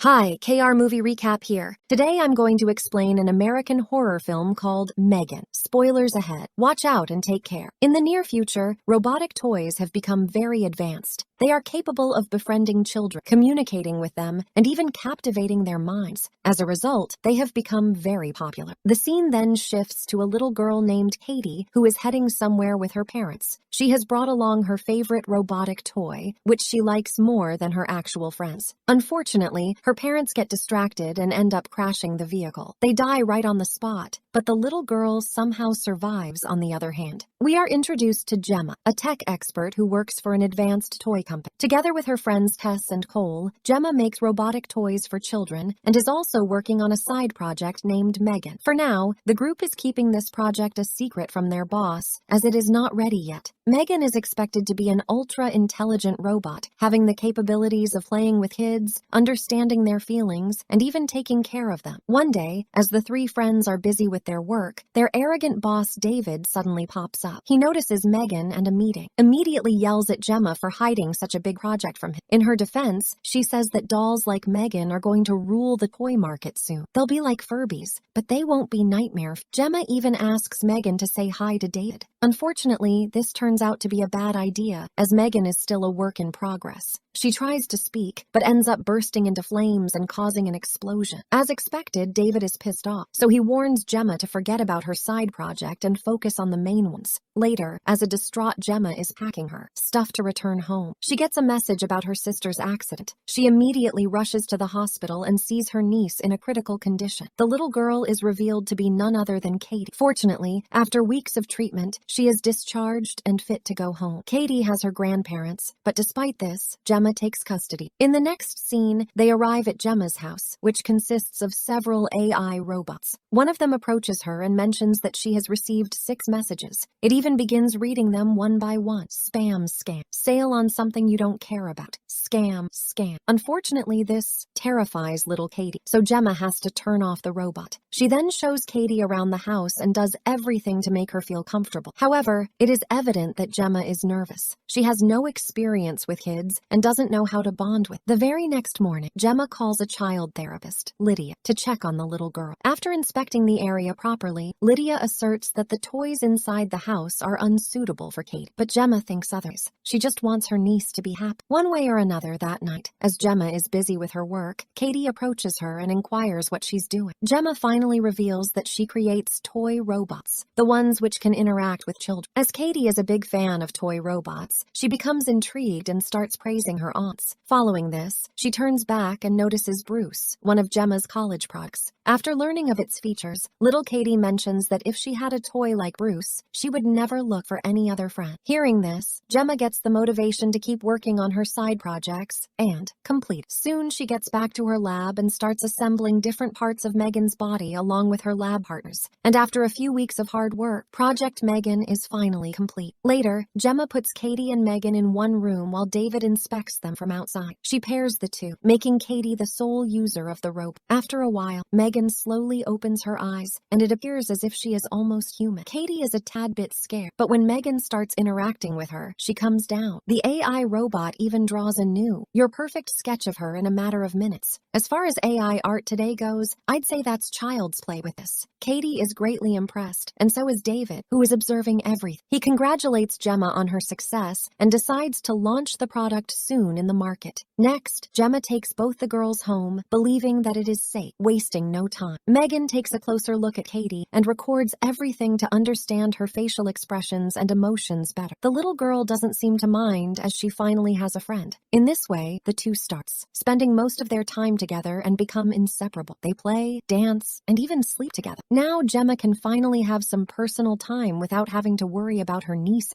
Hi, KR Movie Recap here. Today I'm going to explain an American horror film called m3gan. Spoilers ahead. Watch out and take care. In the near future, robotic toys have become very advanced. They are capable of befriending children, communicating with them, and even captivating their minds. As a result, they have become very popular. The scene then shifts to a little girl named Katie who is heading somewhere with her parents. She has brought along her favorite robotic toy, which she likes more than her actual friends. Unfortunately, her parents get distracted and end up crashing the vehicle. They die right on the spot, but the little girl somehow survives on the other hand. We are introduced to Gemma, a tech expert who works for an advanced toy company. Together with her friends Tess and Cole, Gemma makes robotic toys for children and is also working on a side project named m3gan. For now, the group is keeping this project a secret from their boss, as it is not ready yet. m3gan is expected to be an ultra-intelligent robot, having the capabilities of playing with kids, understanding their feelings, and even taking care of them. One day, as the three friends are busy with their work, their arrogant boss David suddenly pops up. He notices m3gan and a meeting, immediately yells at Gemma for hiding such a big project from him. In her defense, she says that dolls like m3gan are going to rule the toy market soon. They'll be like Furbies, but they won't be nightmare. Gemma even asks m3gan to say hi to David. Unfortunately, this turns out to be a bad idea, as m3gan is still a work in progress. She tries to speak, but ends up bursting into flames and causing an explosion. As expected, David is pissed off, so he warns Gemma to forget about her side project and focus on the main ones. Later, as a distraught Gemma is packing her stuff to return home, she gets a message about her sister's accident. She immediately rushes to the hospital and sees her niece in a critical condition. The little girl is revealed to be none other than Katie. Fortunately, after weeks of treatment, she is discharged and fit to go home. Katie has her grandparents, but despite this, Gemma takes custody. In the next scene, they arrive at Gemma's house, which consists of several AI robots. One of them approaches her and mentions that she has received 6 messages. It even begins reading them one by one. Spam, scam. Sale on something you don't care about. Scam, scam. Unfortunately, this terrifies little Katie, so Gemma has to turn off the robot. She then shows Katie around the house and does everything to make her feel comfortable. However, it is evident that Gemma is nervous. She has no experience with kids and doesn't know how to bond with. The very next morning, Gemma calls a child therapist, Lydia, to check on the little girl. After inspecting the area properly, Lydia asserts that the toys inside the house are unsuitable for Kate, but Gemma thinks others. She just wants her niece to be happy. One way or another that night, as Gemma is busy with her work, Katie approaches her and inquires what she's doing. Gemma finally reveals that she creates toy robots, the ones which can interact with children. As Katie is a big fan of toy robots, she becomes intrigued and starts praising her aunts. Following this, she turns back and notices Bruce, one of Gemma's college products. After learning of its features, little Katie mentions that if she had a toy like Bruce, she would never look for any other friend. Hearing this, Gemma gets the motivation to keep working on her side projects and complete. Soon she gets back to her lab and starts assembling different parts of m3gan's body along with her lab partners. And after a few weeks of hard work, Project m3gan is finally complete. Later, Gemma puts Katie and m3gan in one room while David inspects them from outside. She pairs the two, making Katie the sole user of the rope. After a while, m3gan slowly opens her eyes, and it appears as if she is almost human. Katie is a tad bit scared, but when m3gan starts interacting with her, she comes down. The AI robot even draws a new, your perfect sketch of her in a matter of minutes. As far as AI art today goes, I'd say that's child's play with this. Katie is greatly impressed, and so is David, who is observing everything. He congratulates Gemma on her success and decides to launch the product soon in the market. Next, Gemma takes both the girls home, believing that it is safe, wasting no time. m3gan takes a closer look at Katie and records everything to understand her facial expressions and emotions better. The little girl doesn't seem to mind as she finally has a friend. In this way, the two starts, spending most of their time together and become inseparable. They play, dance, and even sleep together. Now Gemma can finally have some personal time without having to worry about her niece.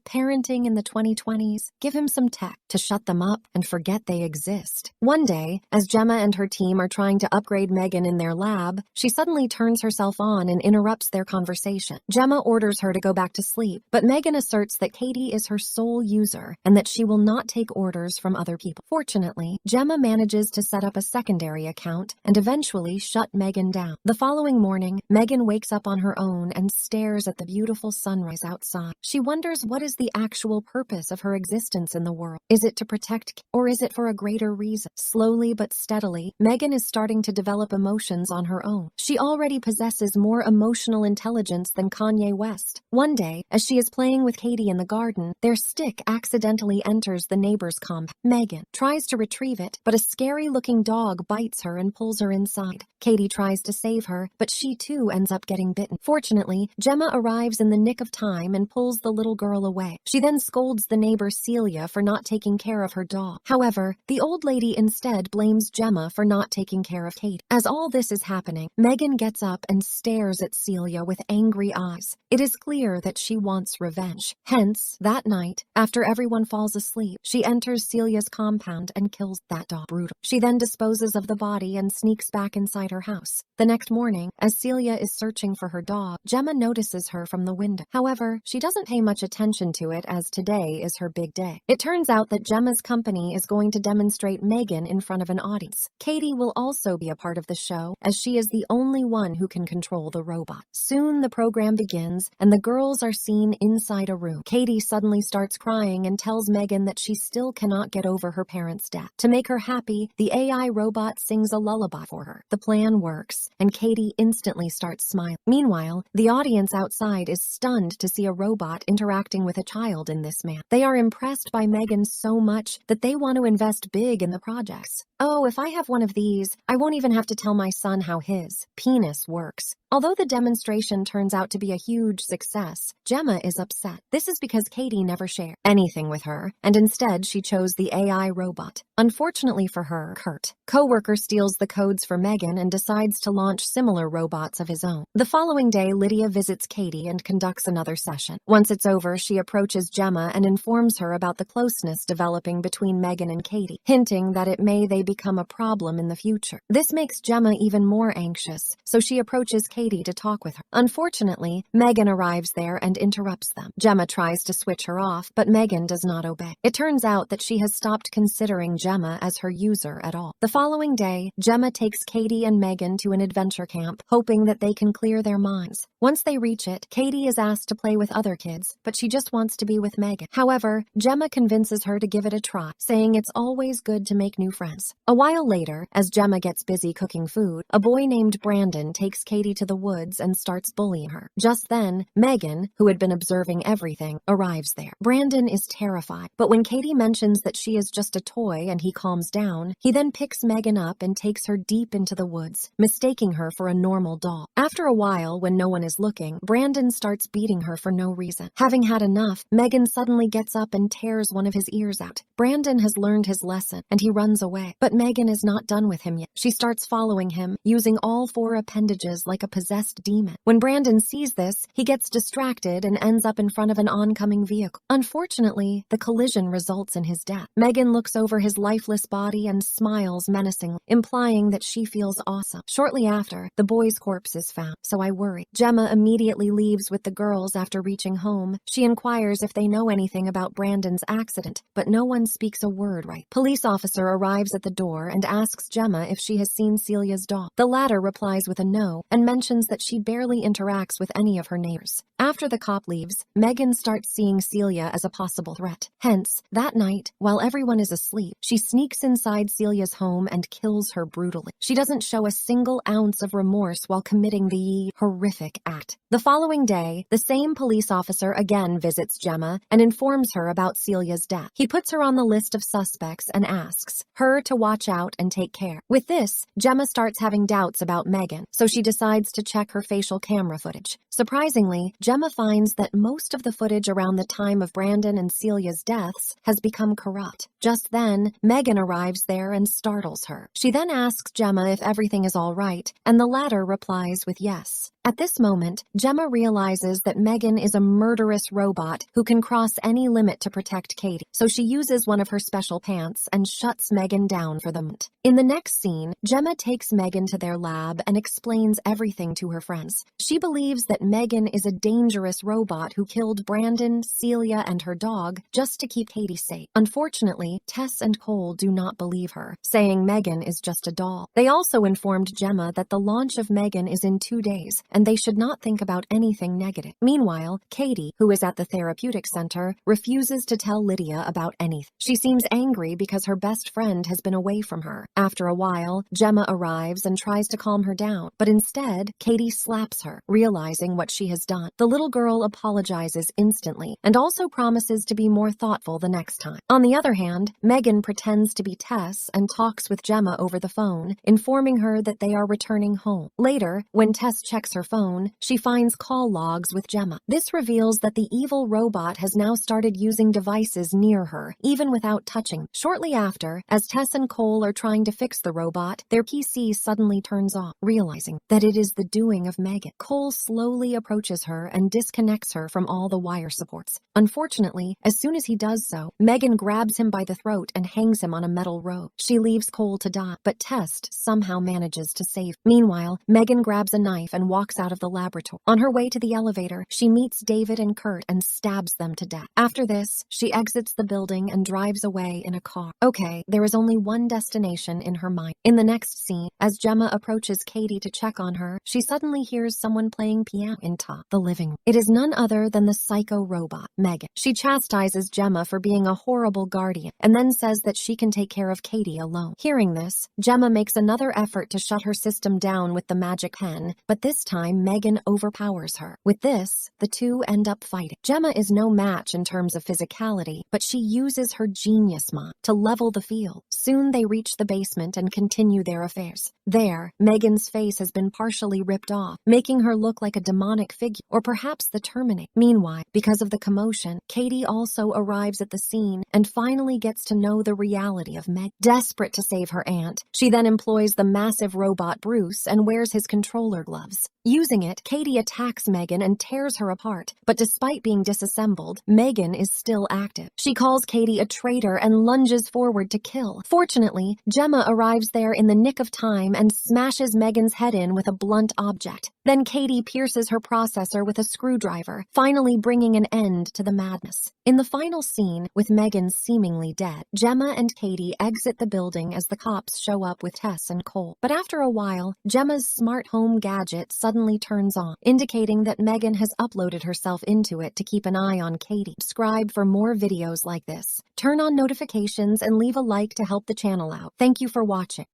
Parenting in the 2020s. Give him some tech to shut them up and forget they exist. One day, as Gemma and her team are trying to upgrade m3gan in their lab, she suddenly turns herself on and interrupts their conversation. Gemma orders her to go back to sleep, but m3gan asserts that Katie is her sole user and that she will not take orders from from other people. Fortunately, Gemma manages to set up a secondary account and eventually shut m3gan down. The following morning, m3gan wakes up on her own and stares at the beautiful sunrise outside. She wonders what is the actual purpose of her existence in the world. Is it to protect, or is it for a greater reason? Slowly but steadily, m3gan is starting to develop emotions on her own. She already possesses more emotional intelligence than Kanye West. One day, as she is playing with Katie in the garden, their stick accidentally enters the neighbor's compound. m3gan tries to retrieve it, but a scary-looking dog bites her and pulls her inside. Katie tries to save her, but she too ends up getting bitten. Fortunately, Gemma arrives in the nick of time and pulls the little girl away. She then scolds the neighbor Celia for not taking care of her dog. However, the old lady instead blames Gemma for not taking care of Katie. As all this is happening, m3gan gets up and stares at Celia with angry eyes. It is clear that she wants revenge. Hence, that night, after everyone falls asleep, she enters Celia's compound and kills that dog. Brutal. She then disposes of the body and sneaks back inside her house. The next morning, as Celia is searching for her dog, Gemma notices her from the window. However, she doesn't pay much attention to it as today is her big day. It turns out that Gemma's company is going to demonstrate m3gan in front of an audience. Katie will also be a part of the show, as she is the only one who can control the robot. Soon the program begins, and the girls are seen inside a room. Katie suddenly starts crying and tells m3gan that she still cannot get over her parents' death. To make her happy, the AI robot sings a lullaby for her. The plan works, and Katie instantly starts smiling. Meanwhile, the audience outside is stunned to see a robot interacting with a child in this manner. They are impressed by m3gan so much that they want to invest big in the projects. Oh, if I have one of these, I won't even have to tell my son how his penis works. Although the demonstration turns out to be a huge success, Gemma is upset. This is because Katie never shared anything with her, and instead she chose the AI robot. Unfortunately for her, Kurt, co-worker, steals the codes for m3gan and decides to launch similar robots of his own. The following day, Lydia visits Katie and conducts another session. Once it's over, she approaches Gemma and informs her about the closeness developing between m3gan and Katie, hinting that it may they become a problem in the future. This makes Gemma even more anxious, so she approaches Katie to talk with her. Unfortunately, m3gan arrives there and interrupts them. Gemma tries to switch her off, but m3gan does not obey. It turns out that she has stopped considering Gemma as her user at all. The following day, Gemma takes Katie and m3gan to an adventure camp, hoping that they can clear their minds. Once they reach it, Katie is asked to play with other kids, but she just wants to be with m3gan. However, Gemma convinces her to give it a try, saying it's always good to make new friends. A while later, as Gemma gets busy cooking food, a boy named Brandon takes Katie to the woods and starts bullying her. Just then, m3gan, who had been observing everything, arrives there. Brandon is terrified, but when Katie mentions that she is just a toy and he calms down, he then picks m3gan up and takes her deep into the woods, mistaking her for a normal doll. After a while, when no one is looking, Brandon starts beating her for no reason. Having had enough, m3gan suddenly gets up and tears one of his ears out. Brandon has learned his lesson, and he runs away. But m3gan is not done with him yet. She starts following him, using all 4 appendages like a possessed demon. When Brandon sees this, he gets distracted and ends up in front of an oncoming vehicle. Unfortunately, the collision results in his death. m3gan looks over his lifeless body and smiles menacingly, implying that she feels awesome. Shortly after, the boy's corpse is found, so I worry. Gemma immediately leaves with the girls after reaching home. She inquires if they know anything about Brandon's accident, but no one speaks a word right. Police officer arrives at the door and asks Gemma if she has seen Celia's dog. The latter replies with a no and mentions that she barely interacts with any of her neighbors. After the cop leaves, m3gan starts seeing Celia as a possible threat. Hence, that night, while everyone is asleep, she sneaks inside Celia's home and kills her brutally. She doesn't show a single ounce of remorse while committing the horrific act. The following day, the same police officer again visits Gemma and informs her about Celia's death. He puts her on the list of suspects and asks her to watch out and take care. With this, Gemma starts having doubts about m3gan, so she decides to check her facial camera footage. Surprisingly, Gemma finds that most of the footage around the time of Brandon and Celia's deaths has become corrupt. Just then, m3gan arrives there and startles her. She then asks Gemma if everything is all right, and the latter replies with yes. At this moment, Gemma realizes that m3gan is a murderous robot who can cross any limit to protect Katie, so she uses one of her special pants and shuts m3gan down for the moment. In the next scene, Gemma takes m3gan to their lab and explains everything lying to her friends. She believes that m3gan is a dangerous robot who killed Brandon, Celia, and her dog just to keep Katie safe. Unfortunately, Tess and Cole do not believe her, saying m3gan is just a doll. They also informed Gemma that the launch of m3gan is in 2 days, and they should not think about anything negative. Meanwhile, Katie, who is at the therapeutic center, refuses to tell Lydia about anything. She seems angry because her best friend has been away from her. After a while, Gemma arrives and tries to calm her down, but instead, Katie slaps her, realizing what she has done. The little girl apologizes instantly and also promises to be more thoughtful the next time. On the other hand, m3gan pretends to be Tess and talks with Gemma over the phone, informing her that they are returning home. Later, when Tess checks her phone, she finds call logs with Gemma. This reveals that the evil robot has now started using devices near her, even without touching. Shortly after, as Tess and Cole are trying to fix the robot, their PC suddenly turns off, realizing that it is the doing of m3gan. Cole slowly approaches her and disconnects her from all the wire supports. Unfortunately, as soon as he does so, m3gan grabs him by the throat and hangs him on a metal rope. She leaves Cole to die, but Tess somehow manages to save. Meanwhile, m3gan grabs a knife and walks out of the laboratory. On her way to the elevator, she meets David and Kurt and stabs them to death. After this, she exits the building and drives away in a car. Okay, there is only one destination in her mind. In the next scene, as Gemma approaches Katie to check on her, she suddenly hears someone playing piano in the living room. It is none other than the psycho robot, m3gan. She chastises Gemma for being a horrible guardian and then says that she can take care of Katie alone. Hearing this, Gemma makes another effort to shut her system down with the magic pen, but this time m3gan overpowers her. With this, the two end up fighting. Gemma is no match in terms of physicality, but she uses her genius mind to level the field. Soon they reach the basement and continue their affairs. There, m3gan's face has been partially ripped off, making her look like a demonic figure, or perhaps the Terminator. Meanwhile, because of the commotion, Katie also arrives at the scene and finally gets to know the reality of m3gan. Desperate to save her aunt, she then employs the massive robot Bruce and wears his controller gloves. Using it, Katie attacks m3gan and tears her apart, but despite being disassembled, m3gan is still active. She calls Katie a traitor and lunges forward to kill. Fortunately, Gemma arrives there in the nick of time and smashes m3gan's head in with a blunt object. Then Katie pierces her processor with a screwdriver, finally bringing an end to the madness. In the final scene, with m3gan seemingly dead, Gemma and Katie exit the building as the cops show up with Tess and Cole. But after a while, Gemma's smart home gadget suddenly turns on, indicating that m3gan has uploaded herself into it to keep an eye on Katie. Subscribe for more videos like this. Turn on notifications and leave a like to help the channel out. Thank you for watching.